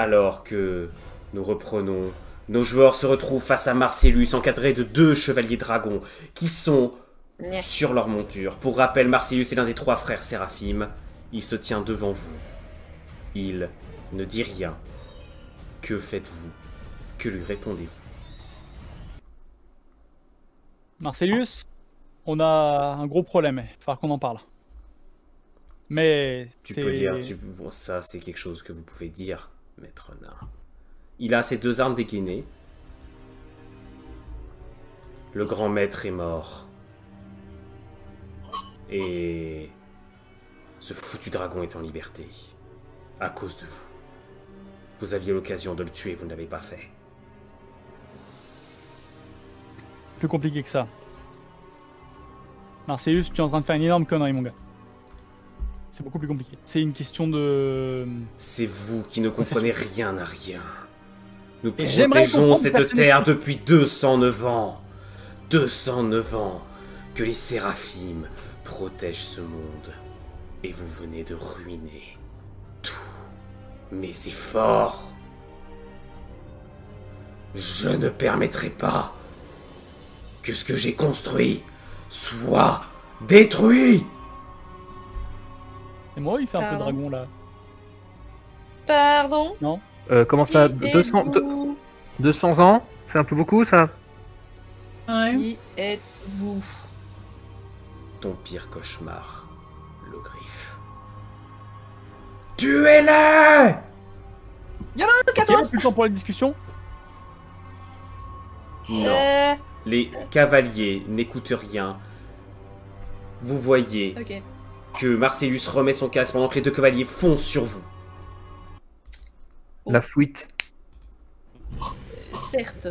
Alors que nous reprenons, nos joueurs se retrouvent face à Marcellus, encadré de 2 chevaliers dragons qui sont sur leur monture. Pour rappel, Marcellus est l'un des 3 frères Séraphim. Il se tient devant vous. Il ne dit rien. Que faites-vous? Que lui répondez-vous? Marcellus, on a un gros problème. Il va falloir qu'on en parle. Mais tu peux dire, bon, ça c'est quelque chose que vous pouvez dire, maître nain. Il a ses 2 armes dégainées. Le grand maître est mort. Et ce foutu dragon est en liberté. À cause de vous. Vous aviez l'occasion de le tuer, vous ne l'avez pas fait. Plus compliqué que ça. Marcellus, tu es en train de faire une énorme connerie, mon gars. C'est beaucoup plus compliqué. C'est une question de... C'est vous qui ne comprenez rien à rien. Nous Et j'aimerais protégeons comprendre cette terre depuis 209 ans. 209 ans que les Séraphim protègent ce monde. Et vous venez de ruiner tout. Mais c'est fort. Je ne permettrai pas que ce que j'ai construit soit détruit. C'est moi ou il fait un peu dragon là? Pardon? Non. Comment ça? Qui 200 ans? C'est un peu beaucoup ça? Ouais. Qui êtes-vous? Ton pire cauchemar, le griffe. Tuez-les! Yolo, Il y a plus de temps pour la discussion? Non. Les cavaliers n'écoutent rien. Vous voyez que Marcellus remet son casque pendant que les 2 cavaliers foncent sur vous. La fuite. Certes.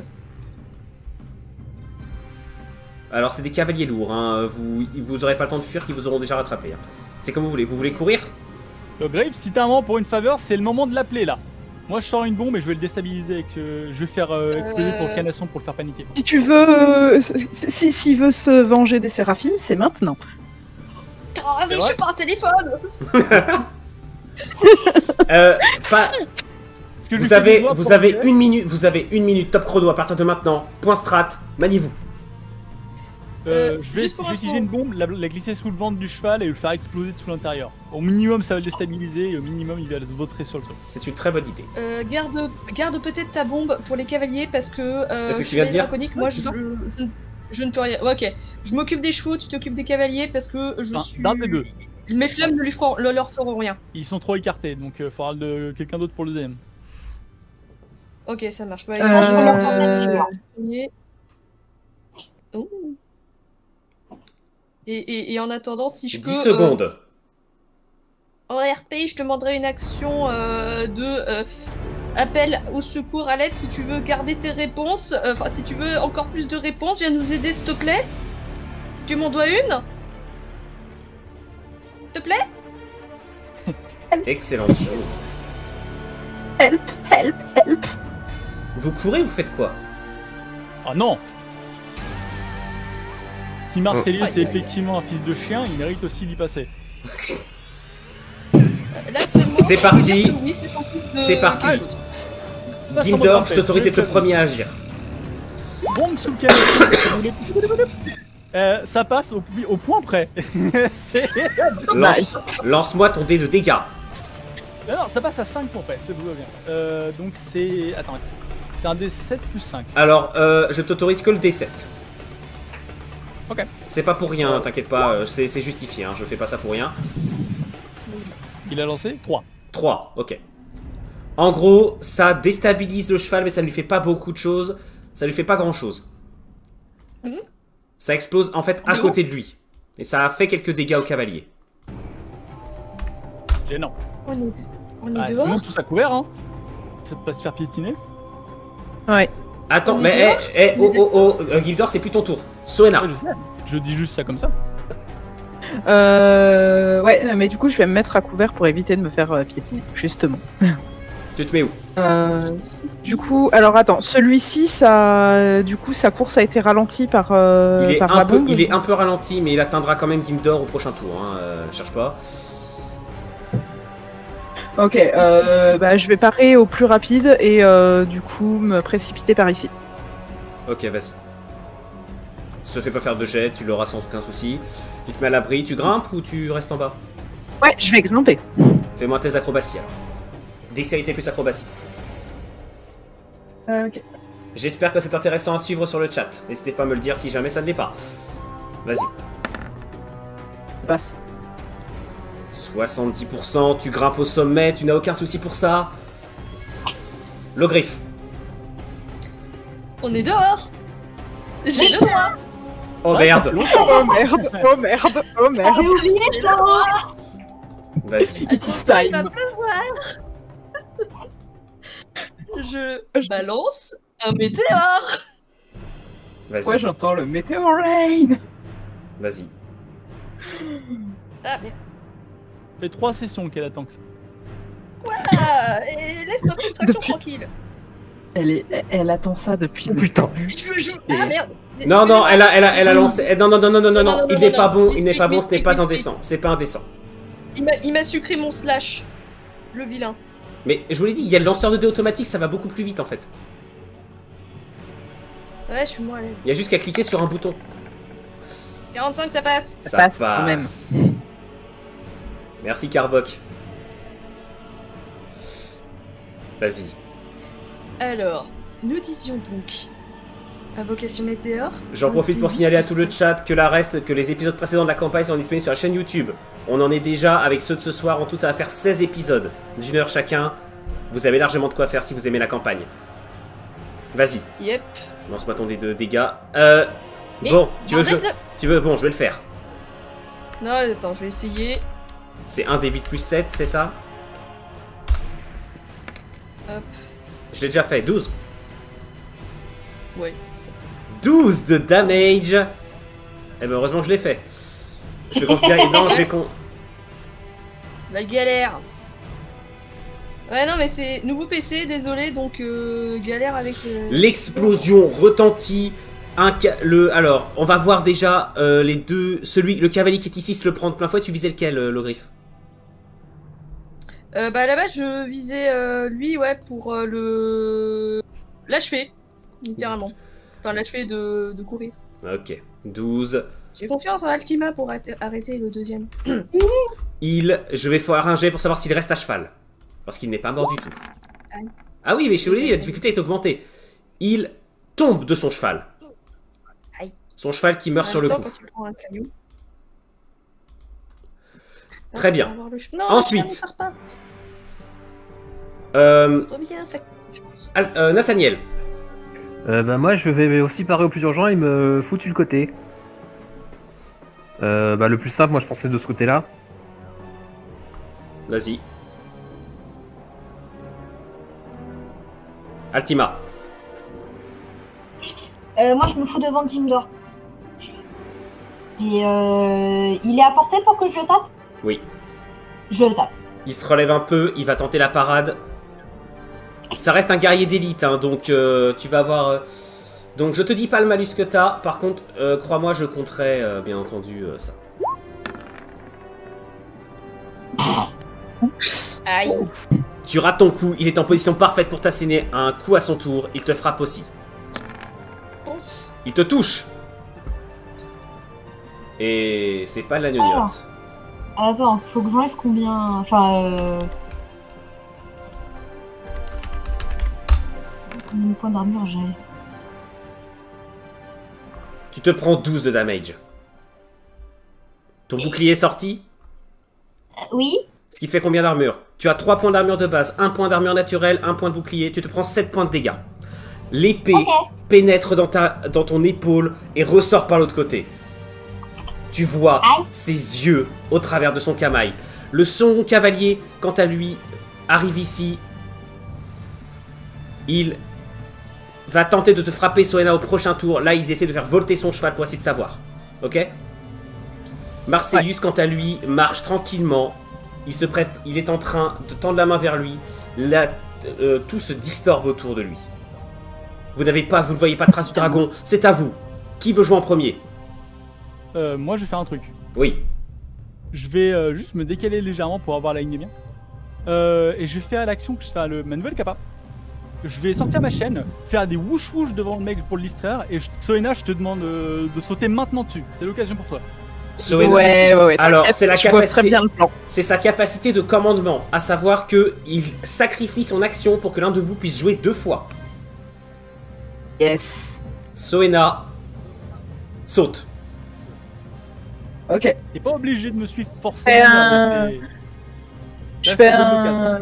Alors c'est des cavaliers lourds, hein. Vous aurez pas le temps de fuir, qu'ils vous auront déjà rattrapé. Hein. C'est comme vous voulez. Vous voulez courir? Grave, si t'as un moment pour une faveur, c'est le moment de l'appeler là. Moi je sors une bombe et je vais le déstabiliser avec je vais faire exploser pour canasson pour le faire paniquer. Si tu veux, s'il veut se venger des Séraphim, c'est maintenant. Oh mais je suis pas un téléphone. Vous avez une minute top chrono à partir de maintenant. Point strat, maniez-vous. Je vais utiliser une bombe, la glisser sous le ventre du cheval et le faire exploser tout l'intérieur. Au minimum ça va le déstabiliser et au minimum il va se vautrer sur le truc. C'est une très bonne idée. Garde peut-être ta bombe pour les cavaliers parce que c'est ce qu'il vient de dire. Draconique, moi je ne peux rien. Ok, je m'occupe des chevaux, tu t'occupes des cavaliers parce que je suis... D'un des deux. Mes flammes ne leur feront rien. Ils sont trop écartés donc il faudra quelqu'un d'autre pour le deuxième. Ok, ça marche. Et en attendant, si je peux... 10 secondes. En RP, je te demanderai une action de appel au secours à l'aide si tu veux garder tes réponses. Enfin, si tu veux encore plus de réponses, viens nous aider s'il te plaît. Tu m'en dois une? S'il te plaît? Excellente chose. Help, help, help. Vous courez, vous faites quoi? Ah non! Si Marcellus est effectivement un fils de chien, il mérite aussi d'y passer. C'est parti! C'est parti! Gildor, je t'autorise d'être le premier à agir. Bombe sous le canot. Ça passe au point près. Lance-moi ton dé de dégâts. Non, ça passe à 5 points près, c'est bien. Donc c'est... Attends, c'est un D7 plus 5. Alors, je t'autorise que le D7. Ok. C'est pas pour rien, t'inquiète pas, c'est justifié, hein, je fais pas ça pour rien. Il a lancé 3. 3, ok. En gros, ça déstabilise le cheval, mais ça ne lui fait pas beaucoup de choses. Ça lui fait pas grand chose. Ça explose en fait à côté de lui. Et ça a fait quelques dégâts au cavalier. Gênant. On est dehors. Sinon, tout ça couvert, hein. Ça peut pas se faire piétiner. Ouais. Attends, mais Gildor, c'est plus ton tour. Soena. Ouais, je sais. Je dis juste ça comme ça. Ouais, mais du coup, je vais me mettre à couvert pour éviter de me faire piétiner, justement. Tu te mets où? Du coup, alors attends, celui-ci, du coup, sa course a été ralentie par la bombe. Il est un peu ralenti, mais il atteindra quand même Gildor au prochain tour. Hein, cherche pas. Ok, bah, je vais parer au plus rapide et du coup me précipiter par ici. Ok, vas-y. Se fais pas faire de jet, tu l'auras sans aucun souci. Tu te mets à l'abri, tu grimpes ou tu restes en bas? Ouais, je vais grimper. Fais-moi tes acrobaties alors. Dextérité plus acrobatie. Ok. J'espère que c'est intéressant à suivre sur le chat. N'hésitez pas à me le dire si jamais ça ne l'est pas. Vas-y. Passe. 70%, tu grimpes au sommet, tu n'as aucun souci pour ça. Logriffe. On est dehors. J'ai le droit. Oh merde. Oh merde, oh merde, oh merde. J'ai oublié ça. Vas-y. It's Attention, il time. va pleuvoir. Je balance un météore. Vas-y. Ouais, j'entends le météo rain. Vas-y. Ah merde. Ça fait 3 sessions qu'elle attend que ça. Ah, et laisse ma frustration Depuis- tranquille. Elle attend ça depuis le putain. début. Ah merde. Non, non, elle a lancé. Non, non, non, non, non, non, non. Il n'est pas bon, il n'est pas bon, ce n'est pas M'explique. indécent. C'est pas indécent. Il m'a sucré mon slash. Le vilain. Mais je vous l'ai dit, il y a le lanceur de dés automatique, ça va beaucoup plus vite en fait. Ouais, je suis moins à l'aise. Il y a juste qu'à cliquer sur un bouton. 45, ça passe. Ça passe quand même. Merci Carboc. Vas-y. Alors, nous disions donc Invocation météore. J'en profite pour signaler à tout le chat que les épisodes précédents de la campagne sont disponibles sur la chaîne YouTube. On en est déjà avec ceux de ce soir. En tout, ça va faire 16 épisodes d'une heure chacun. Vous avez largement de quoi faire si vous aimez la campagne. Vas-y, Yep. lance-moi ton dé de dégâts. Mais, Bon, tu veux, bordel bon, je vais le faire. Non, attends, je vais essayer. C'est 1 des 8 plus 7, c'est ça? Hop. Je l'ai déjà fait, 12. Ouais. 12 de damage. Eh ben heureusement que je l'ai fait. Je vais considérer... Non, je vais La galère. Ouais, non, mais c'est nouveau PC, désolé, donc galère avec. L'explosion retentit. Alors, on va voir déjà les deux. Le cavalier qui est ici se le prend de plein fouet. Tu visais lequel, Logriffe? Bah là-bas, je visais lui, ouais, pour l'achever, littéralement. Enfin, l'achever de courir. Ok. 12. J'ai confiance en Altima pour arrêter le deuxième. Je vais faire un jet pour savoir s'il reste à cheval. Parce qu'il n'est pas mort du tout. Ah oui, mais je vous l'ai dit, la difficulté est augmentée. Il tombe de son cheval. Aïe. Son cheval qui meurt sur le coup. Quand tu prends un caillou. Très bien. On va voir le non, Ensuite. le cheval, il part pas. Reviens, fais- Nathaniel. Bah moi je vais aussi parer au plus urgent et me foutre sur le côté. Bah le plus simple moi je pensais de ce côté là. Vas-y. Altima. Moi, je me fous devant Timdor. Et il est à portée pour que je le tape? Oui. Je le tape. Il se relève un peu, il va tenter la parade. Ça reste un guerrier d'élite, hein, donc tu vas avoir... Donc je te dis pas le malus que t'as, par contre, crois-moi, je compterai bien entendu ça. Aïe. Tu rates ton coup, il est en position parfaite pour t'asséner un coup à son tour, il te frappe aussi. Il te touche. Et c'est pas de la gnognotte. Attends, faut que j'enlève combien? Enfin, combien de points d'armure j'ai? Tu te prends 12 de damage. Ton bouclier est sorti? Oui. Ce qui te fait combien d'armure? Tu as 3 points d'armure de base, 1 point d'armure naturelle, 1 point de bouclier. Tu te prends 7 points de dégâts. L'épée pénètre dans ton épaule et ressort par l'autre côté. Tu vois ses yeux au travers de son camail. Le second cavalier, quant à lui, arrive ici. Il va tenter de te frapper, Soena, au prochain tour. Là, il essaie de faire volter son cheval pour essayer de t'avoir. Ok? Marcellus, quant à lui, marche tranquillement. Il se prête, il est en train de tendre la main vers lui. Là, tout se distorbe autour de lui. Vous ne voyez pas de trace du dragon. C'est à vous. Qui veut jouer en premier? Moi, je vais faire un truc. Oui. Je vais juste me décaler légèrement pour avoir la ligne bien. Et je vais faire l'action que je fais ma nouvelle capa. Je vais sortir ma chaîne, faire des wouch wouch devant le mec pour le distraire. Et Soena, je te demande de sauter maintenant dessus. C'est l'occasion pour toi. Soena. Ouais. Alors, c'est la je vois très capacité. bien le plan. C'est sa capacité de commandement, à savoir que il sacrifie son action pour que l'un de vous puisse jouer 2 fois. Yes. Soena saute. Ok. T'es pas obligé de me suivre forcément. Je fais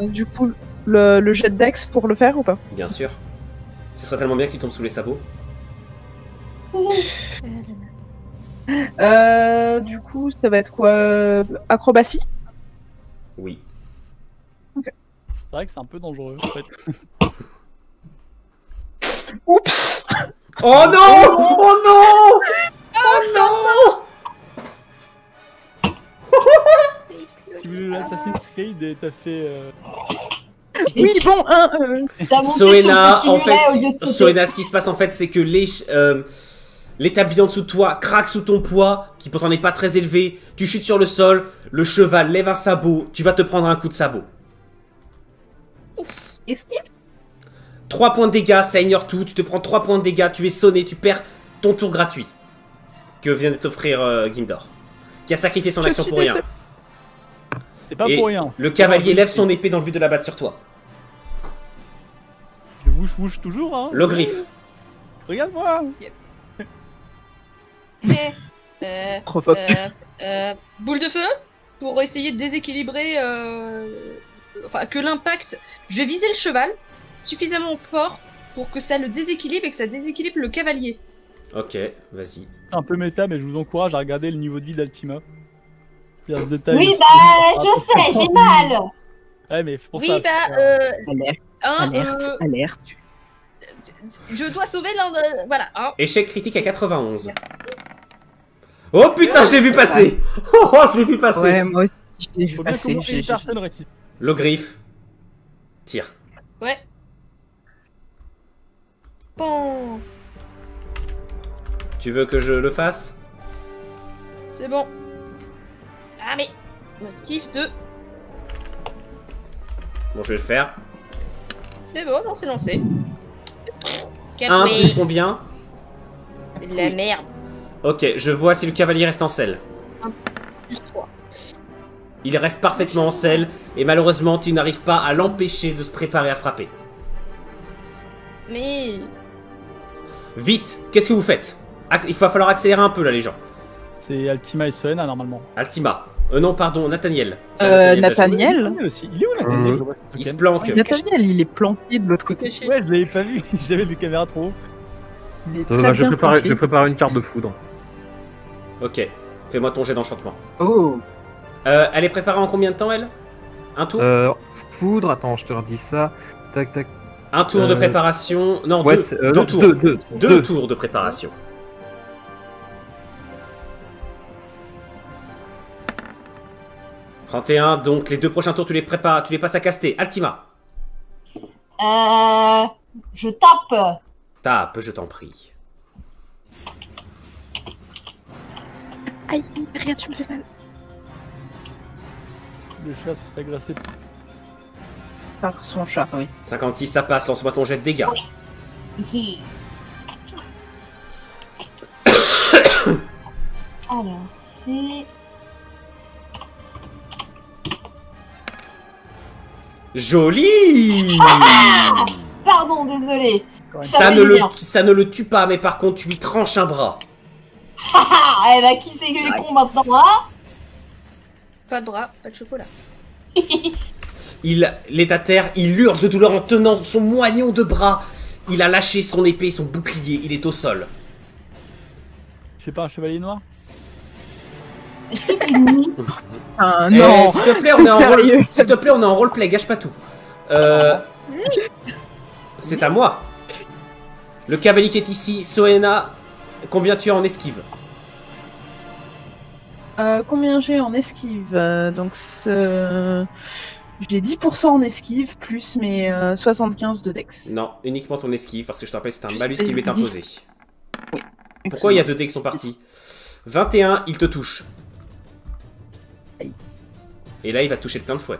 du coup le jet de Dex pour le faire ou pas? Bien sûr. Ce serait tellement bien que tu tombes sous les sabots. Du coup, ça va être quoi? Acrobatie? Oui. C'est vrai que c'est un peu dangereux en fait. Oups! Oh non! Oh non! Oh non! Tu veux l'Assassin's Creed et t'as fait. Oui, bon, T'as monté Soena, sur le en fait, petit muret au lieu de sauter. Soena, ce qui se passe en fait, c'est que l'établi en dessous de toi craque sous ton poids, qui pourtant n'est pas très élevé. Tu chutes sur le sol, le cheval lève un sabot, tu vas te prendre un coup de sabot. Esquive? 3 points de dégâts, ça ignore tout. Tu te prends 3 points de dégâts, tu es sonné, tu perds ton tour gratuit que vient de t'offrir Gimdor, qui a sacrifié son action pour rien. C'est pas Et pour rien. le cavalier lève son épée dans le but de la battre sur toi. Je wouch wouch toujours, hein. L'ogriffe. Regarde-moi. Provoque. Boule de feu pour essayer de déséquilibrer. Enfin, que l'impact. Je vais viser le cheval suffisamment fort pour que ça le déséquilibre et que ça déséquilibre le cavalier. Ok, vas-y. C'est un peu méta, mais je vous encourage à regarder le niveau de vie d'Altima. Il y a ce détail Oui, aussi. bah, je sais, j'ai mal. Ouais, mais pour Oui, ça. Alerte. Je dois sauver l'un de. Voilà, hein. Échec critique à 91. Oh putain, je l'ai vu passer. Oh, je l'ai vu passer. Ouais, moi aussi, je l'ai vu Faut bien passer. qu'au moins une personne réussisse. L'ogriffe. Tire. Ouais. Bon, Tu veux que je le fasse? c'est bon. Ah, mais. Motif de. Bon, je vais le faire. C'est bon, non, c'est lancé. 1 plus combien? De la merde. Ok, je vois si le cavalier reste en selle. Plus 3. Il reste parfaitement en selle, et malheureusement, tu n'arrives pas à l'empêcher de se préparer à frapper. Mais. Vite, qu'est-ce que vous faites? Il va falloir accélérer un peu là, les gens. C'est Altima et Soena normalement. Altima. Non, pardon, Nathaniel. Nathaniel? Aussi. Il est où Nathaniel? Je vois son Il se token. planque. Nathaniel, il est planqué de l'autre côté. Ouais, je l'avais pas vu. J'avais des caméras trop haut. Il est très Je bien planqué. prépare une carte de foudre. Ok, fais-moi ton jet d'enchantement. Oh. Elle est préparée en combien de temps, elle? Un tour? Foudre, attends, je te redis ça. Tac, tac. Un tour de préparation. Non, Ouais, deux tours. Deux tours de préparation. « 31, donc les 2 prochains tours, tu les prépares, tu les passes à caster. Altima. Je tape. Tape, je t'en prie. Aïe, rien, tu me fais mal. Le chat se fait agresser. Par son chat, oui. 56, ça passe, lance-moi ton jet de dégâts. Hi. Alors, c'est... Joli. Pardon, désolé. Ça va bien. ne le tue pas, mais par contre, tu lui tranches un bras. Ah, eh ben, qui c'est que les cons maintenant, hein? Pas de bras, pas de chocolat. Il est à terre, il hurle de douleur en tenant son moignon de bras. Il a lâché son épée, son bouclier, il est au sol. Je sais pas, un chevalier noir? Est-ce qu'il est mou? Ah non. S'il te plaît, on est en Sérieux. s'il te plaît, on est en roleplay, gâche pas tout. C'est à moi. Le cavalier qui est ici, Soena, combien tu as en esquive? Combien j'ai en esquive? Donc, j'ai 10% en esquive, plus mes 75 de dex. Non, uniquement ton esquive, parce que je te rappelle, c'est un Juste malus qui lui est 10. imposé. Oui. Pourquoi il y a 2 dés qui sont partis? 21, il te touche. Aïe. Et là, il va te toucher de plein de fouet.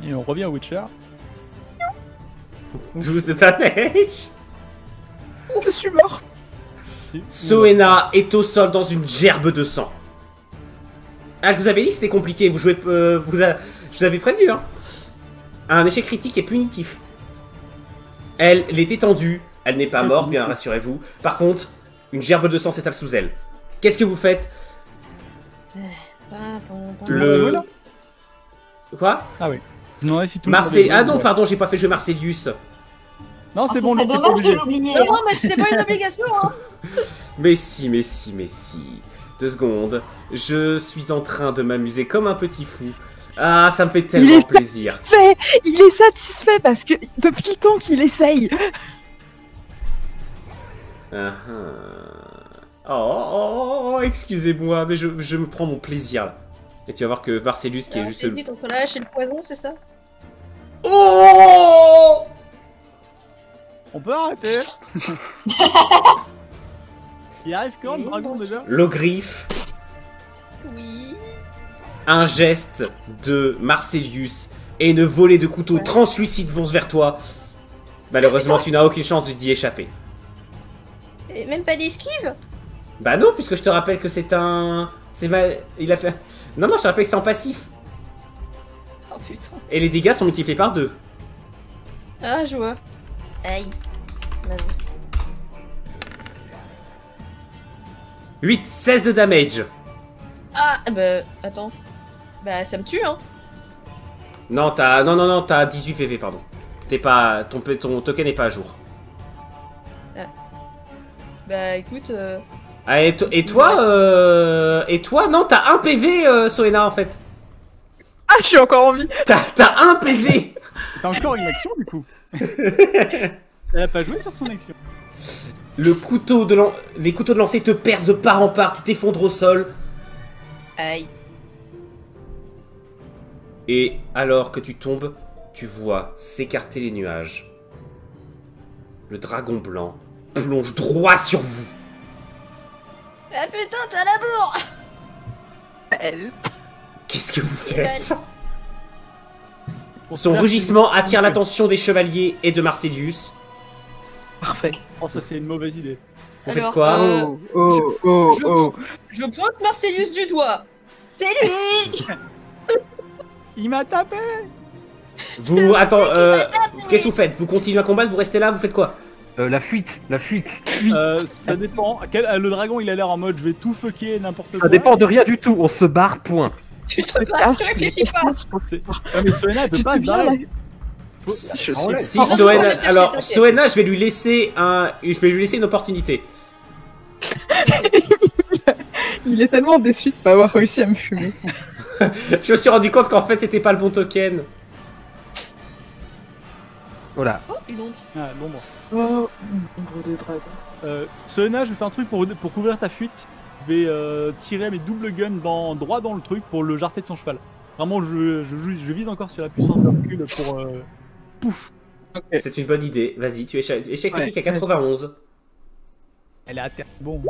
Et on revient au Witcher. 12 de damage. Je suis morte. Si. Soena est au sol dans une gerbe de sang. Ah, je vous avais dit que c'était compliqué. Vous jouez... je vous avais prévenu, hein. Un échec critique est punitif. Elle est étendue. Elle n'est pas morte, bien rassurez-vous. Par contre, une gerbe de sang s'étale sous elle. Qu'est-ce que vous faites? Le... Quoi? Ah oui. Non, si tout Marcel... Ah non, pardon, j'ai pas fait jouer Marcelius. Non, c'est Ce bon, serait t'es pas dommage de obligé. l'oublier. Non, mais c'est pas une obligation, hein. Mais si, mais si, mais si. 2 secondes. Je suis en train de m'amuser comme un petit fou. Ah, ça me fait tellement plaisir. Satisfait. Il est satisfait parce que depuis le temps qu'il essaye. Oh, excusez-moi, mais je me prends mon plaisir là. Et tu vas voir que Marcellus qui est juste... J'hésite entre la hache et le poison, c'est ça? Oh! On peut arrêter. Il arrive quand le dragon déjà? L'ogriffe, Oui. un geste de Marcelius et une volée de couteaux translucides vont vers toi. Malheureusement, tu n'as aucune chance d'y échapper. Et même pas d'esquive? Bah non, puisque je te rappelle que c'est un... C'est mal... Il a fait... Non, je te rappelle que c'est en passif. Oh putain. Et les dégâts sont multipliés par 2. Ah, je vois. Aïe. Là, aussi. 8, 16 de damage. Ah, bah, attends. Bah, ça me tue, hein. Non, t'as... Non, t'as 18 PV, pardon. T'es pas... Ton token n'est pas à jour. Bah, écoute... Ah, et toi, non, t'as 1 PV, Soena, en fait. Ah, je suis encore en vie. T'as 1 PV. T'as encore une action du coup. Elle a pas joué sur son action. Les couteaux de lancer te percent de part en part, tu t'effondres au sol. Aïe. Et alors que tu tombes, tu vois s'écarter les nuages. Le dragon blanc plonge droit sur vous. Ah putain, t'as la bourre. Elle. Qu'est-ce que vous Et ben, faites? Son rugissement attire l'attention des chevaliers et de Marcelius. Parfait. Oh, ça c'est une mauvaise idée. Vous faites alors, quoi? je pointe Marcelius du doigt. C'est lui. Il m'a tapé. Vous... Attends, qu'est-ce que vous faites? Vous continuez à combattre? Vous restez là? Vous faites quoi? La fuite. Ça dépend. Le dragon il a l'air en mode je vais tout fucker n'importe quoi. Ça dépend de rien du tout, on se barre, point. Tu te passes, tu réfléchis pas. Ah, mais Soena elle peut pas se barrer. Si Soena... Alors, Soena, je vais lui laisser une opportunité. Il est tellement déçu de pas avoir réussi à me fumer. Je me suis rendu compte qu'en fait, c'était pas le bon token. Voilà. Oh, une honte. Ah, l'ombre. Oh, ombre de dragon. Soena, je vais faire un truc pour couvrir ta fuite. Je vais tirer mes double guns droit dans le truc pour le jarter de son cheval. Vraiment, je vise encore sur la puissance de recul pour... Pouf. Okay. C'est une bonne idée. Vas-y, tu échec critique Ouais, à 91. Elle est à terre. Bon.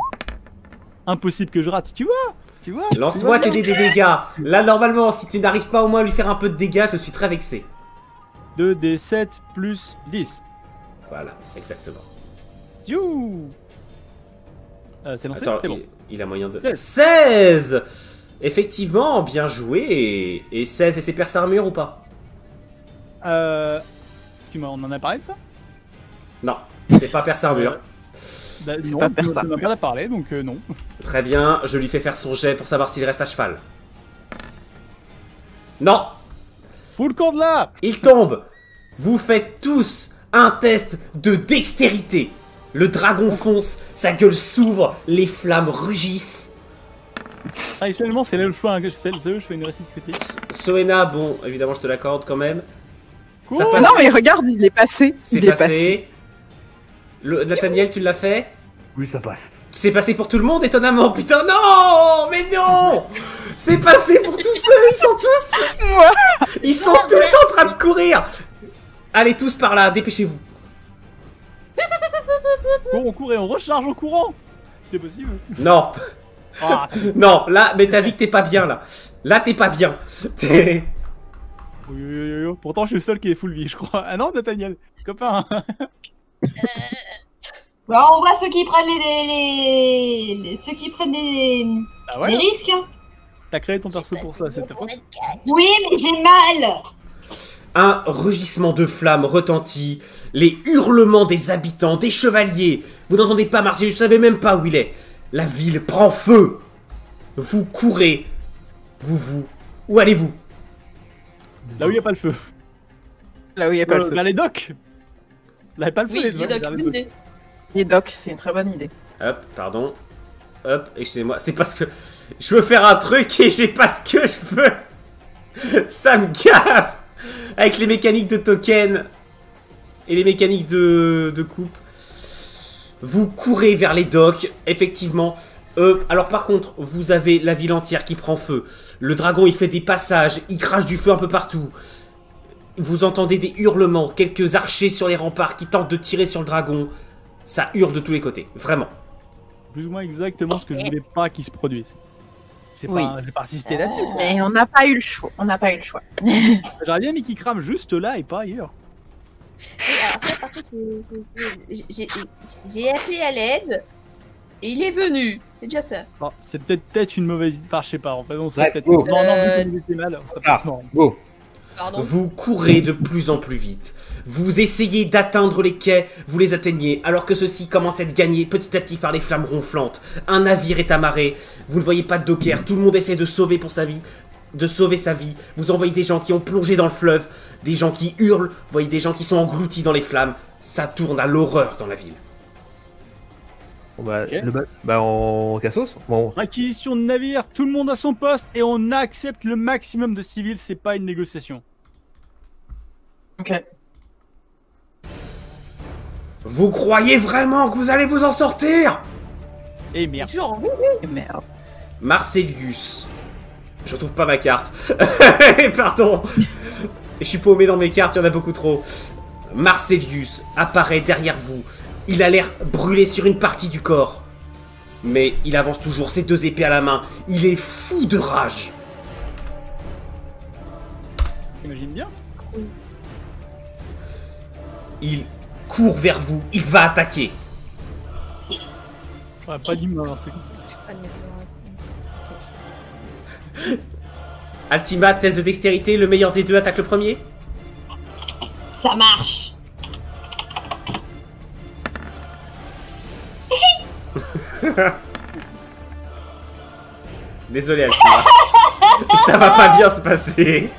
Impossible que je rate, tu vois. Lance-moi tes des dégâts. Là, normalement, si tu n'arrives pas au moins à lui faire un peu de dégâts, je suis très vexé. 2d7 plus 10. Voilà, exactement. You. C'est lancé, Attends, c'est bon. il a moyen de... 16. 16. Effectivement, bien joué. Et 16, et c'est perce armure ou pas? On en a parlé de ça? Non, c'est pas perce armure. Bah, C'est non, pas faire ça. on en a pas parlé, donc non. Très bien, je lui fais faire son jet pour savoir s'il reste à cheval. Non, Fous le camp de là. il tombe. Vous faites tous un test de dextérité. Le dragon fonce, sa gueule s'ouvre, les flammes rugissent. Traditionnellement, c'est là où je fais une réussite critique. Soena, bon, évidemment, je te l'accorde quand même. Cool. Ça passe. Non mais regarde, il est passé. C'est Il est passé. passé. Nathaniel, tu l'as fait? Oui, ça passe. C'est passé pour tout le monde, étonnamment. Putain, non! Mais non! C'est passé pour tous ceux, Moi. ils sont tous en train de courir. Allez tous par là, dépêchez-vous. On court et on recharge en courant. C'est possible. Non, Ah, non, là, mais t'as vu que t'es pas bien, là. Là, t'es pas bien. Oui. Pourtant, je suis le seul qui est full vie, je crois. Ah non, Nathaniel, copain. Bah, on voit ceux qui prennent ceux qui prennent des Ah ouais. risques. Hein. T'as créé ton perso pour ça, c'est ta faute. Oui, mais j'ai mal. Un rugissement de flammes retentit, les hurlements des habitants, des chevaliers. Vous n'entendez pas Martial, vous ne savez même pas où il est. La ville prend feu. Vous courez. Où allez-vous? Là où il n'y a pas le feu. Là où il n'y a pas le feu. Vers les docks. Là, il n'y a pas le feu, Oui, les les docks. docs, vers les bonne docks. idée. Les docs, c'est une très bonne idée. Hop, pardon. Hop, excusez-moi, c'est parce que je veux faire un truc et j'ai pas ce que je veux. Ça me gave. Avec les mécaniques de token et les mécaniques de coupe. Vous courez vers les docks, effectivement. Alors par contre, vous avez la ville entière qui prend feu. Le dragon, il fait des passages, il crache du feu un peu partout. Vous entendez des hurlements, quelques archers sur les remparts qui tentent de tirer sur le dragon. Ça hurle de tous les côtés, vraiment. Plus ou moins exactement ce que je voulais pas qu'il se produise. J'ai Oui. pas insisté là-dessus. Mais on n'a pas eu le choix. J'aurais bien mis qu'il crame juste là et pas ailleurs. Oui, alors ça, par contre, j'ai appelé à l'aide et il est venu. C'est déjà ça. Bon, c'est peut-être une mauvaise idée. Enfin, je sais pas. En fait, on sait Ouais, peut-être. go. Non, vu qu'on était mal. On serait Ah. pas mort. Go. Pardon. Vous courez de plus en plus vite. Vous essayez d'atteindre les quais, vous les atteignez, alors que ceux-ci commencent à être gagnés petit à petit par les flammes ronflantes. Un navire est amarré, vous ne voyez pas de docker, tout le monde essaie de sauver sa vie. Vous envoyez des gens qui ont plongé dans le fleuve, des gens qui hurlent, vous voyez des gens qui sont engloutis dans les flammes. Ça tourne à l'horreur dans la ville. Bon, bah, Ok. on cassos. Bon, Acquisition de navire, tout le monde à son poste et on accepte le maximum de civils. C'est pas une négociation. Ok. Vous croyez vraiment que vous allez vous en sortir? Et J'ai merde. toujours envie. Merde. Marcelius. Je retrouve pas ma carte. Pardon. Je suis paumé dans mes cartes, il y en a beaucoup trop. Marcelius apparaît derrière vous. Il a l'air brûlé sur une partie du corps. Mais il avance toujours, ses deux épées à la main. Il est fou de rage. T'imagines bien? Il court vers vous, il va attaquer. Ouais, pas d'humain, un truc. Ultima, test de dextérité, le meilleur des deux attaque le premier. Ça marche. Désolé Ultima. Ça va pas bien se passer.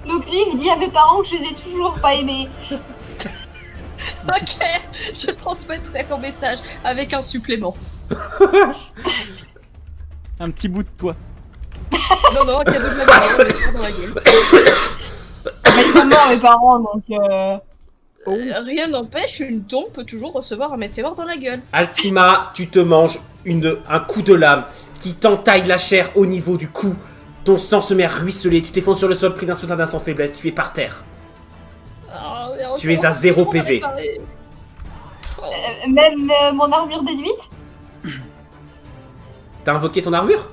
Le griffe dit à mes parents que je les ai toujours pas aimés. Ok, je transmettrai ton message avec un supplément. Un petit bout de toi. Non, un cadeau de la gueule, on est pas dans la gueule. Ils sont morts mes parents donc. Rien n'empêche, une tombe peut toujours recevoir un météore dans la gueule. Ultima, tu te manges un coup de lame qui t'entaille la chair au niveau du cou. Ton sang se met à ruisseler, tu t'effondres sur le sol pris d'un soudain d'instant faiblesse, tu es par terre. Tu es à 0 PV. Même mon armure déduite. T'as invoqué ton armure?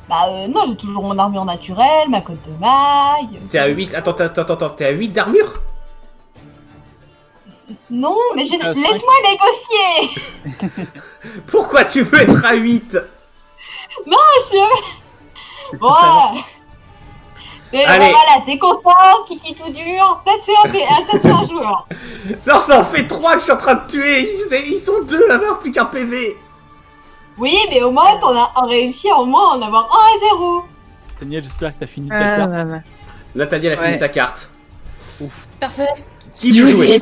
Bah non, j'ai toujours mon armure naturelle, ma cotte de maille. T'es à 8, attends, t'es à 8 d'armure? Non, mais Ah, laisse-moi négocier. Pourquoi tu veux être à 8? Non, je... Ouais. Et Allez. voilà, t'es content, kiki tout dur, peut-être sur un joueur. Ça en fait 3 que je suis en train de tuer. Ils sont 2 à avoir plus qu'un PV. Oui, mais au moins, on a réussi à au moins en avoir 1 et 0. Daniel, j'espère que t'as fini ta carte. Nathaniel a fini Ouais. sa carte. Parfait. Qui veut jouer?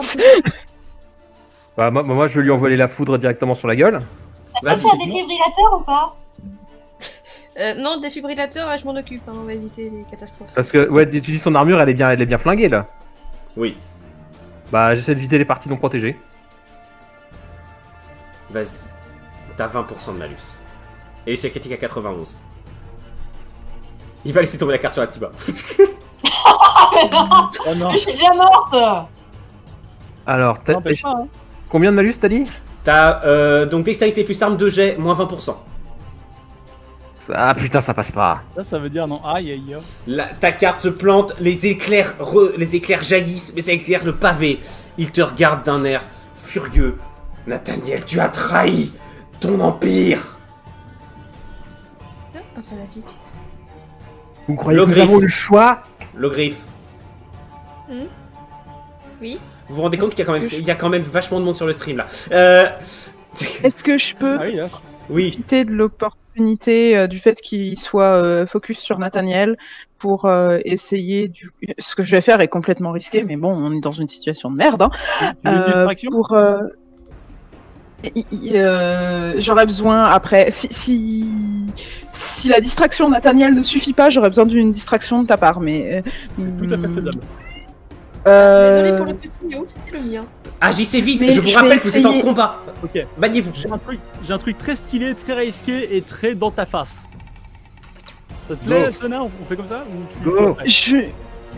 bah, moi, je vais lui envoyer la foudre directement sur la gueule. T'as passé un défibrillateur ou pas? Non, défibrillateur, je m'en occupe, hein, on va éviter les catastrophes. Parce que, ouais, tu dis son armure, elle est bien flinguée là. Oui, Bah, j'essaie de viser les parties non protégées. vas-y. T'as 20% de malus. Et l'échec critique à 91. Il va laisser tomber la carte sur Ultima. Oh non, Je suis déjà morte. Alors, n'empêche pas, hein. combien de malus t'as dit? T'as donc dextérité plus arme de jet, moins 20%. Ah putain, ça passe pas. Ça veut dire non. Aïe aïe aïe. Ta carte se plante, les éclairs jaillissent, mais ça éclaire le pavé. Il te regarde d'un air furieux. Nathaniel, tu as trahi ton empire. Un fanatique. Vous croyez que nous Logrif. avons eu le choix? Logrif, Oui. vous vous rendez compte qu'il y a quand même vachement de monde sur le stream là. Est-ce que je peux Ah oui là. Oui. profiter de l'opportunité du fait qu'il soit focus sur Nathaniel pour essayer ce que je vais faire est complètement risqué, mais bon, on est dans une situation de merde. Hein. Tu veux une distraction? J'aurais besoin après. Si la distraction de Nathaniel ne suffit pas, j'aurais besoin d'une distraction de ta part, mais. C'est tout à fait faisable. Désolé pour le petit Yo, c'était le mien. Agissez vite, Mais je vous je rappelle vais que vous êtes en essayer. combat. Ok. Maniez-vous. J'ai un truc très stylé, très risqué et très dans ta face. Ça te plaît, Sona? On fait comme ça ou tu... Go.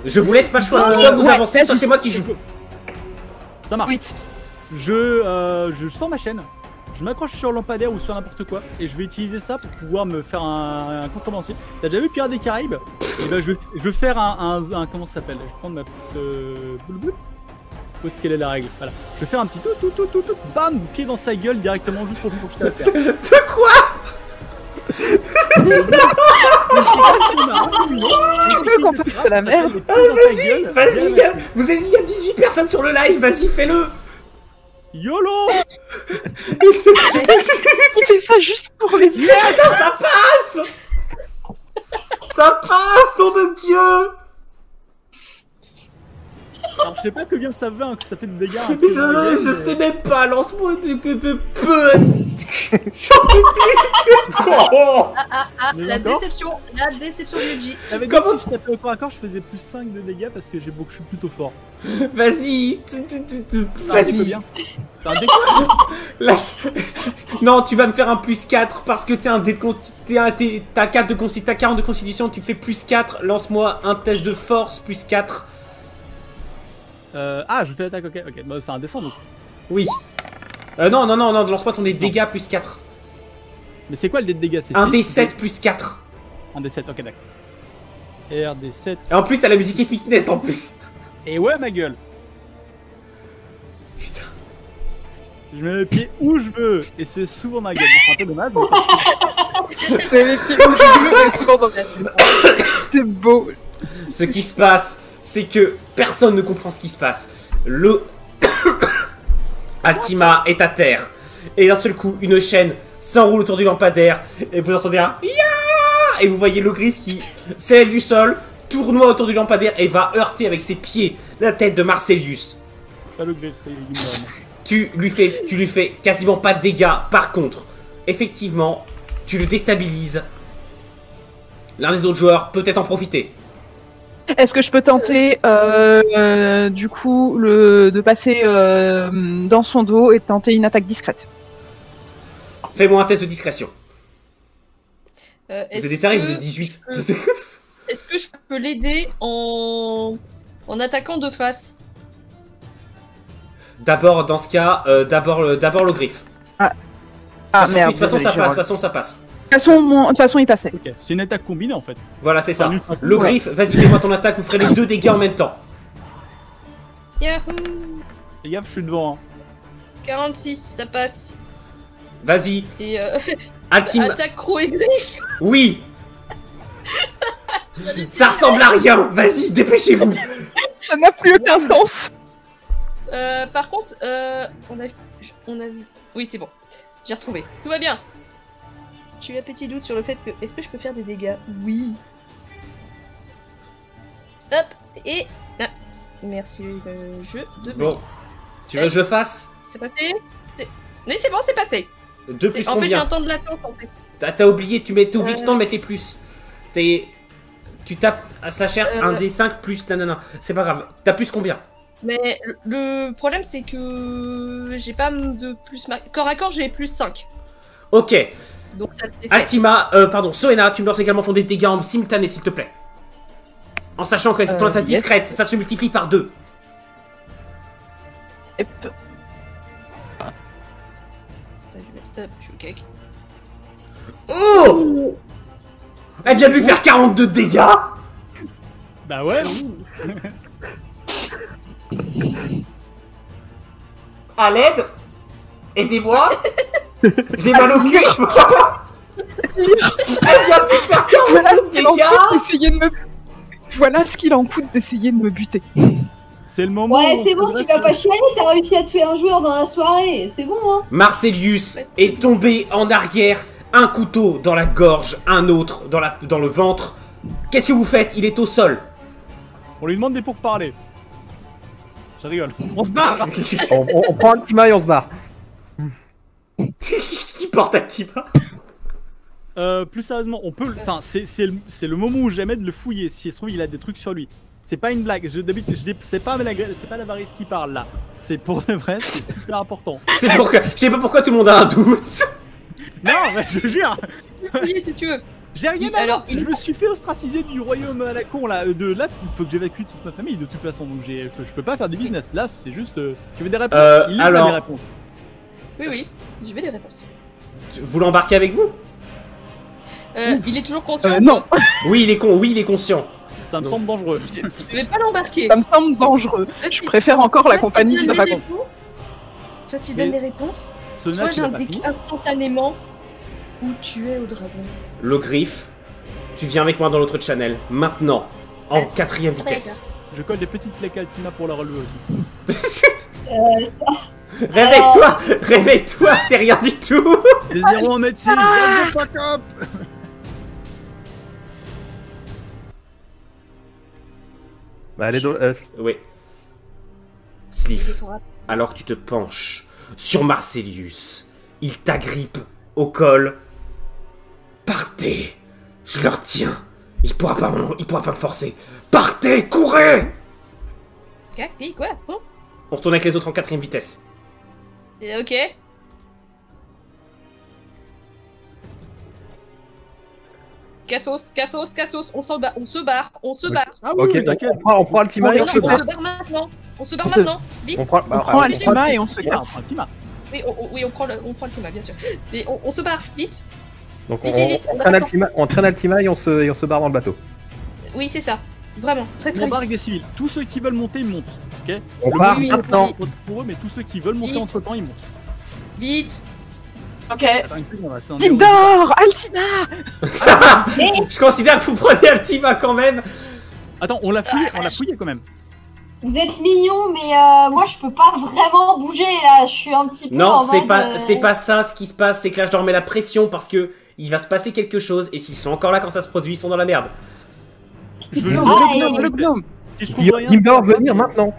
Je vous laisse pas le choix. Euh, Soit vous ouais, avancez, soit vas-y. c'est moi qui joue. Ça marche. Oui. Je sors ma chaîne, je m'accroche sur lampadaire ou sur n'importe quoi et je vais utiliser ça pour pouvoir me faire un contrebancier. T'as déjà vu Pirates des Caraïbes? Et ben je vais faire un comment ça s'appelle? Je vais prendre ma petite boule boule. Où est-ce qu'elle est la règle? Voilà. Je vais faire un petit tout, bam, pied dans sa gueule directement juste pour que je la faire. De quoi? Tu veux qu'on fasse de la merde? Vas-y, vous avez dit il y a 18 personnes sur le live, vas-y, fais-le. YOLO! Tu fais ça juste pour les Yes, ça passe. Ça passe, nom de Dieu. Alors je sais pas combien ça fait, que ça fait de dégâts. Je sais même pas, lance-moi de peu. J'en peux plus. Mais La encore déception de Yuji. J'avais dit Comment- si je tapais au corps à corps, je faisais plus 5 de dégâts parce que je suis plutôt fort. Vas-y, C'est un vas-y. bien. C'est un déco. Là, non, tu vas me faire un plus 4 parce que c'est un dé de t'as 4 de constitution, t'as 40 de constitution, tu fais plus 4. Lance-moi un test de force plus 4. Ah, je fais l'attaque, ok. Bah, c'est un descend donc. Oui. Non, lance-moi ton dégâts plus 4. Mais c'est quoi le dé de dégâts? C'est Un 6, D7 plus 4. Un D7, ok, d'accord. RD7. Et en plus, t'as la musique epicness en plus. Et ouais, ma gueule. Putain. Je mets mes pieds où je veux. Et c'est souvent ma gueule. C'est un peu dommage. C'est beau. Ce qui se passe, c'est que personne ne comprend ce qui se passe. Le Altima est à terre. Et d'un seul coup, une chaîne s'enroule autour du lampadaire. Et vous entendez un ya. Et vous voyez le griffe qui s'élève du sol, tournoie autour du lampadaire et va heurter avec ses pieds la tête de Marcelius. Pas le griffe, c'est ignorant. Tu lui fais quasiment pas de dégâts. Par contre, effectivement, tu le déstabilises. L'un des autres joueurs peut peut-être en profiter. Est-ce que je peux tenter, du coup, de passer dans son dos et de tenter une attaque discrète? Fais-moi un test de discrétion. Vous Est-ce êtes déterré, que vous êtes 18. Est-ce que je peux l'aider en attaquant de face? D'abord, dans ce cas, d'abord le griffe. Ah De merde. toute façon, désolé, ça j'ai passe. De roulé. toute façon, ça passe. De toute façon, il passait. Ok, c'est une attaque combinée en fait. Voilà, c'est ça. Enfin, Le Ouais. griffe, vas-y, fais-moi ton attaque. Vous ferez les 2 dégâts en même temps. Yahoo! Fais gaffe, je suis devant. Hein. 46, ça passe. Vas-y, Et Altima. attaque croc et griffe. Oui. Ça ressemble à rien. Vas-y, dépêchez-vous. Ça n'a plus aucun sens. Par contre, on a vu. Oui, c'est bon. J'ai retrouvé. Tout va bien. J'ai eu un petit doute sur le fait que est-ce que je peux faire des dégâts? Oui. Hop et ah. Merci le jeu de. Bon, tu veux que je fasse C'est passé. Oui, c'est bon, c'est passé. 2 plus En fait, j'ai un combien? temps de latence en fait. T'as oublié, t'as oublié tout le temps de mettre les plus. Tu tapes à Slasher 1 des 5 plus nanana. C'est pas grave. T'as plus combien? Mais le problème, c'est que j'ai pas de plus. Corps à corps, j'ai plus 5. Ok. Donc ça fait 7. Altima, pardon, Soena, tu me lances également ton dé de dégâts en simultané, s'il te plaît. En sachant que c'est ton attaque yes. discrète, ça se multiplie par 2. Hop. Je suis au cake. Oh! Elle vient de lui faire 42 dégâts. Bah ouais. À l'aide. Aidez-moi. J'ai mal au cul. Elle vient de lui faire 42 dégâts. Voilà ce qu'il en coûte d'essayer de me buter. C'est le moment. Ouais, où c'est on bon, se tu vas pas chialer, t'as réussi à tuer un joueur dans la soirée, c'est bon, hein. Marcelius est tombé en arrière, un couteau dans la gorge, un autre dans le ventre. Qu'est-ce que vous faites? Il est au sol. On lui demande des pourparlers. Je rigole. On se barre. On prend Altima et on se barre. Qui porte Altima? Plus sérieusement, on peut. Enfin, c'est le moment où jamais de le fouiller. Si il se trouve, il a des trucs sur lui. C'est pas une blague. D'habitude, je dis, c'est pas l'avarice qui parle là. C'est pour de vrai, c'est super important. C'est pour que. Je sais pas pourquoi tout le monde a un doute. Non, mais je jure. Oui, si tu veux. J'ai rien à Alors, Je me suis fait ostraciser du royaume à la con là. Là, il faut que j'évacue toute ma famille de toute façon. Donc je peux pas faire des business. Là, c'est juste. Tu veux des réponses? Il alors- a des réponses. Oui, je veux des réponses. Vous l'embarquez avec vous? Il est toujours conscient? Non, Oui, il est conscient. Ça me semble dangereux. Je vais pas l'embarquer. ça me semble dangereux. Je préfère encore la compagnie du dragon. Soit tu donnes les réponses, Sona, soit tu l'as pas j'indique fini. instantanément où tu es au dragon. Le griffe, tu viens avec moi dans l'autre channel. Maintenant. En 4ème vitesse. Je colle des petites claques Altima pour la relever aussi. Réveille-toi! Réveille-toi! C'est rien du tout! Les 0 en médecine, zéro fuck up. Bah, allez, Oui. Sliff, alors que tu te penches sur Marcelius, il t'agrippe au col. Partez! Je le retiens. Il pourra pas me forcer. Partez! Courez! Quoi? Oh. On retourne avec les autres en 4ème vitesse. Ok. Cassos, on se barre. Ah oui, Ok, oui, t'inquiète. on prend Altima et Non, on se on barre. se barre maintenant. Vite. On prend, On prend Altima et on se On prend casse. Altima. Oui, on prend le Altima, bien sûr. Mais on se barre, vite. Donc Vite, on traîne Altima et on se barre dans le bateau. Oui, c'est ça. Vraiment, très On vite. embarque des civils. Tous ceux qui veulent monter, ils montent. Ok. On Oui, part oui, maintenant. Pour eux, mais tous ceux qui veulent monter Vite. entre temps, ils montent. Vite. Ok. Attends, une seconde, on va s'en Gildor, Altima. Je considère que vous prenez Altima quand même. Attends, on l'a fouillé quand même. Vous êtes mignons, mais moi je peux pas vraiment bouger là, je suis un petit peu Non, en c'est mode, pas ça ce qui se passe, c'est que là je leur mets la pression parce que il va se passer quelque chose et s'ils sont encore là quand ça se produit, ils sont dans la merde. Je veux juste Le gnome. si je trouve rien. Gildor, venir maintenant.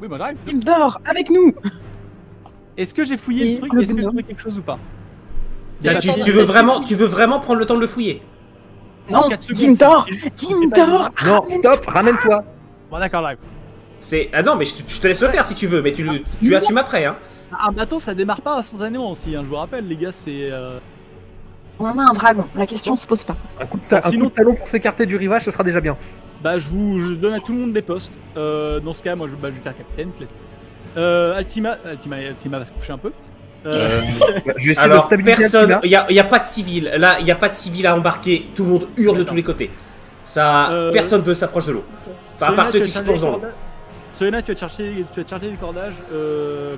Oui, bah grave. Gildor, avec nous. Est-ce que j'ai fouillé Et le truc? le Est-ce que j'ai gnome. trouvé quelque chose ou pas? Tu veux vraiment prendre le temps de le fouiller? Non, 4 secondes, Gildor, si c'est pas Gildor. Non, stop, ramène-toi. Bon, d'accord, live. C'est ah non mais je te laisse le faire si tu veux, mais tu assumes après hein. Un bateau, ça démarre pas instantanément aussi, hein. Je vous rappelle, les gars, c'est. On a un dragon, la question se pose pas. Un coup de Sinon- talon pour s'écarter du rivage, ce sera déjà bien. Bah, je donne à tout le monde des postes. Dans ce cas, moi, je vais faire capitaine. Altima va se coucher un peu. Je vais essayer de Alors stabiliser personne, Altima. y a pas de civil. Là, y a pas de civil à embarquer. Tout le monde hurle de tous les côtés. Ça, personne veut s'approcher de l'eau. Enfin, à part ceux qui se plongent dans l'eau. Solena, tu vas te chercher des cordages.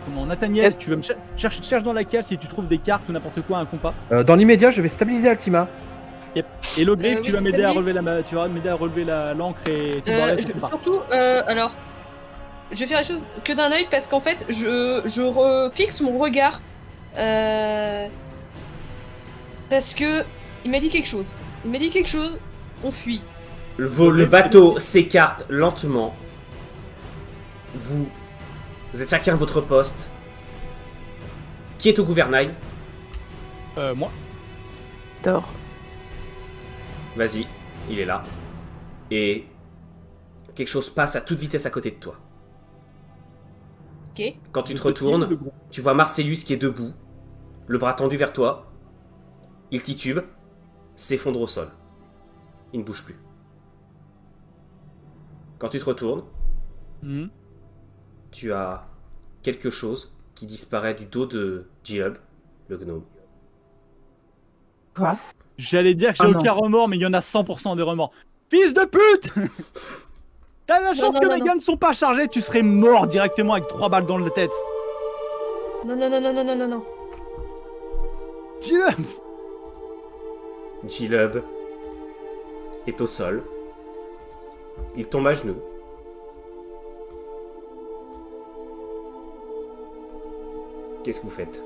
Comment Nathaniel, Est-ce- tu vas me cherche dans la cale si tu trouves des cartes ou n'importe quoi, un compas. Dans l'immédiat, je vais stabiliser Altima. Et Logrif, Oui, tu vas m'aider à c'est relever l'ancre et tout le bordel pour qu'on parte. Surtout, alors, je vais faire les choses que d'un œil parce qu'en fait, je refixe mon regard parce que il m'a dit quelque chose. On fuit. Le bateau s'écarte lentement. Vous êtes chacun à votre poste. Qui est au gouvernail? Moi. Gildor. Vas-y, il est là. Et quelque chose passe à toute vitesse à côté de toi. Ok. Quand tu te retournes, tu vois Marcellus qui est debout, le bras tendu vers toi. Il titube, s'effondre au sol. Il ne bouge plus. Quand tu te retournes, Mhm. tu as quelque chose qui disparaît du dos de G-Hub, le gnome. Quoi? J'allais dire que j'ai aucun remords, mais il y en a 100% des remords. Fils de pute! T'as la chance que mes gars ne sont pas chargés, tu serais mort directement avec 3 balles dans la tête. Non. G-Lub! G-Lub est au sol. Il tombe à genoux. Qu'est-ce que vous faites?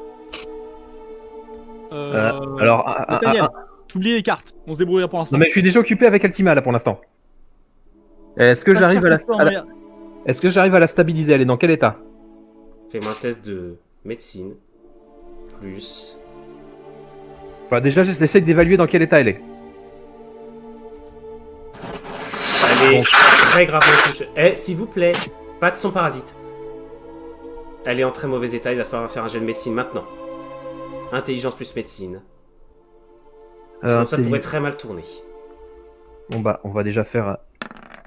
Alors, Nathaniel, t'oublies les cartes, on se débrouillera pour l'instant. Non mais je suis déjà occupé avec Altima là pour l'instant. Est-ce que j'arrive à la stabiliser? Elle est dans quel état? Fais-moi un test de médecine. Plus... Enfin, déjà j'essaie d'évaluer dans quel état elle est. Elle est très gravement touchée. Eh, s'il vous plaît, pas de son parasite. Elle est en très mauvais état, il va falloir faire un jet de médecine maintenant. Intelligence plus médecine. Sinon ça pourrait très mal tourner. Bon bah, on va déjà faire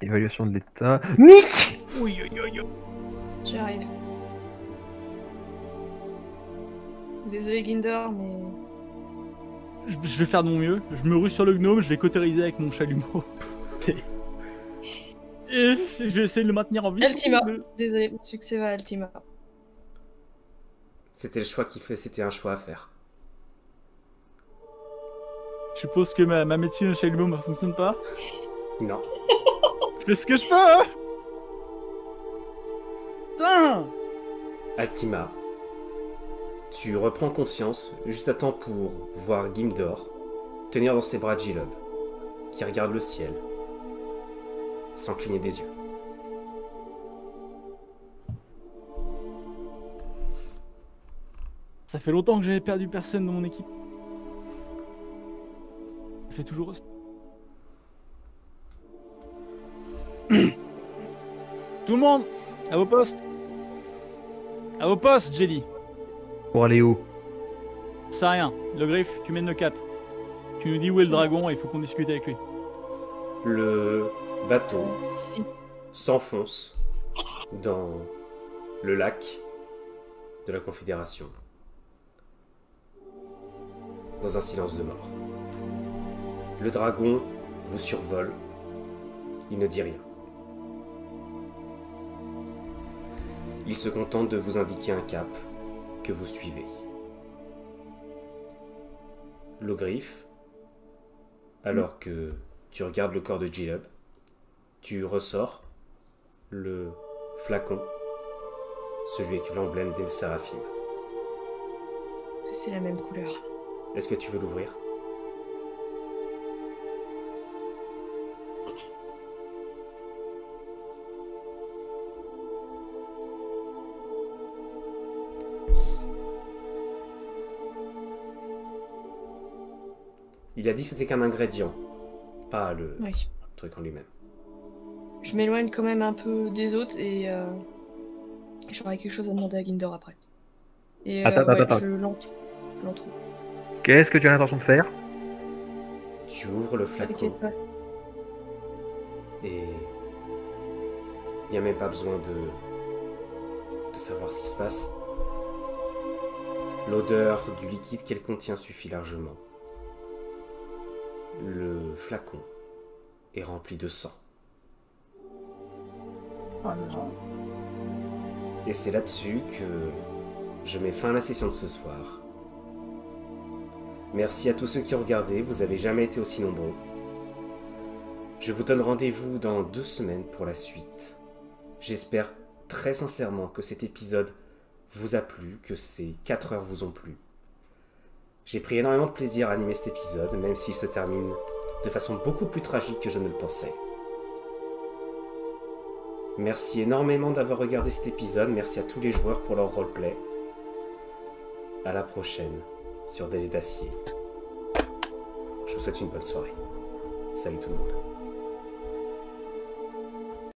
évaluation de l'état. Nick! Oui. J'y arrive. Désolé Ginder, mais... Je vais faire de mon mieux, je me rue sur le gnome, je vais cautériser avec mon chalumeau. Et je vais essayer de le maintenir en vie. Altima, désolé, mon succès va à Altima. C'était le choix qu'il fait, c'était un choix à faire. Je suppose que ma médecine au chalumeau ne fonctionne pas. Non. Je fais ce que je peux, hein. Putain. Altima, tu reprends conscience juste à temps pour voir Gimdor tenir dans ses bras G-Lub, qui regarde le ciel, sans cligner des yeux. Ça fait longtemps que j'avais perdu personne dans mon équipe. Ça fait toujours aussi. Tout le monde, à vos postes. À vos postes, j'ai dit. Pour aller où? Ça rien. Le griffe, tu mènes le cap. Tu nous dis où est le dragon et il faut qu'on discute avec lui. Le bateau s'enfonce dans le lac de la Confédération, dans un silence de mort. Le dragon vous survole, il ne dit rien. Il se contente de vous indiquer un cap que vous suivez. Le griffe, alors que tu regardes le corps de G-Lub, tu ressors le flacon, celui avec l'emblème des Séraphimes. C'est la même couleur. Est-ce que tu veux l'ouvrir? Il a dit que c'était qu'un ingrédient, pas le truc en lui-même. Je m'éloigne quand même un peu des autres et j'aurai quelque chose à demander à Ginder après. Et attends. je l'entoure. Qu'est-ce que tu as l'intention de faire? Tu ouvres le flacon et il n'y a même pas besoin de savoir ce qui se passe. L'odeur du liquide qu'elle contient suffit largement. Le flacon est rempli de sang. Oh non. Et c'est là-dessus que je mets fin à la session de ce soir. Merci à tous ceux qui ont regardé, vous avez jamais été aussi nombreux. Je vous donne rendez-vous dans 2 semaines pour la suite. J'espère très sincèrement que cet épisode vous a plu, que ces 4 heures vous ont plu. J'ai pris énormément de plaisir à animer cet épisode, même s'il se termine de façon beaucoup plus tragique que je ne le pensais. Merci énormément d'avoir regardé cet épisode, merci à tous les joueurs pour leur roleplay. À la prochaine sur Délai d'Acier. Je vous souhaite une bonne soirée. Salut tout le monde.